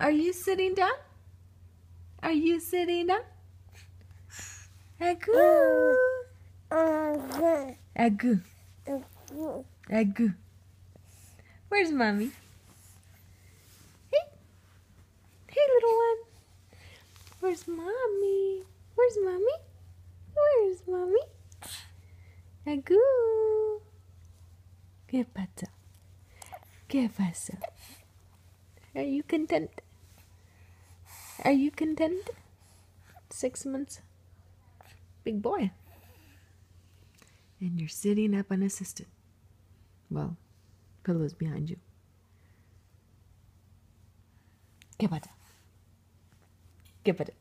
Are you sitting down? Are you sitting down? Agu. Agu. Agu. Where's mommy? Hey. Hey, little one. Where's mommy? Where's mommy? Where's mommy? Agu. ¿Qué pasa? ¿Qué pasa? Are you content? Are you content? 6 months. Big boy. And you're sitting up unassisted. Well, pillow's behind you. ¿Qué pasa? ¿Qué pasa?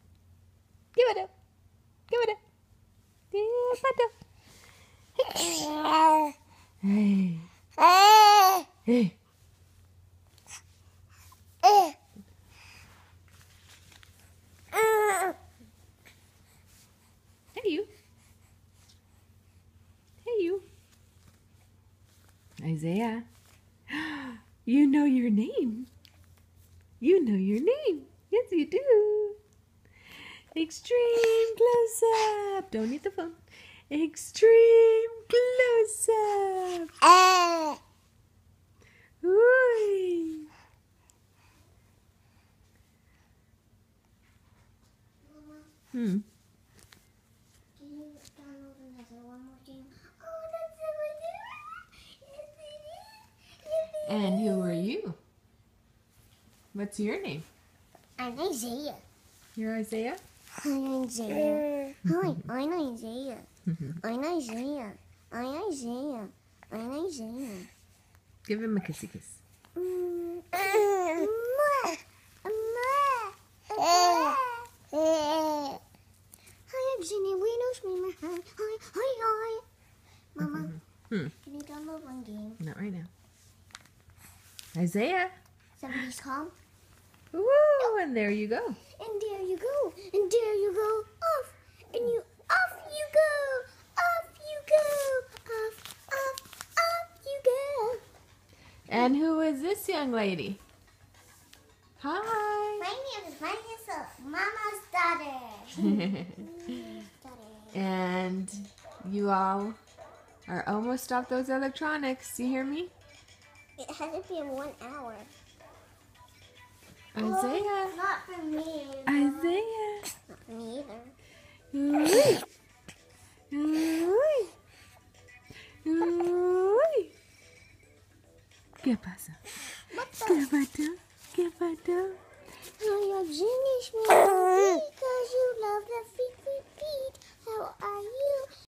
¿Qué pasa? ¿Qué pasa? ¿Qué pasa? Hey. Hey. Hey, you. Hey, you. Isaiah. You know your name. You know your name. Yes, you do. Extreme close-up. Don't eat the phone. Extreme close-up. Ooh. Hmm. And who are you? What's your name? I'm Isaiah. You're Isaiah? I'm Isaiah. Hi, I'm Isaiah. I'm Isaiah. I'm Isaiah. I'm Isaiah. Give him a kissy kiss. Hi, I'm Ginny. We know me. Hi. Mama, can you download one game? Not right now. Isaiah. Somebody's home. Woo! And there you go. And there you go. And there you go. Off. And you off you go. Off you go. Off you go. And who is this young lady? Hi. My name is Mama's daughter. And you all are almost off those electronics. You hear me? It has to be in 1 hour. Isaiah. Not for me. Isaiah. Not for me either. Uy. Uy. Uy. ¿Qué pasa? ¿Qué pasa? ¿Qué pasa? Hi, I'm Ginny.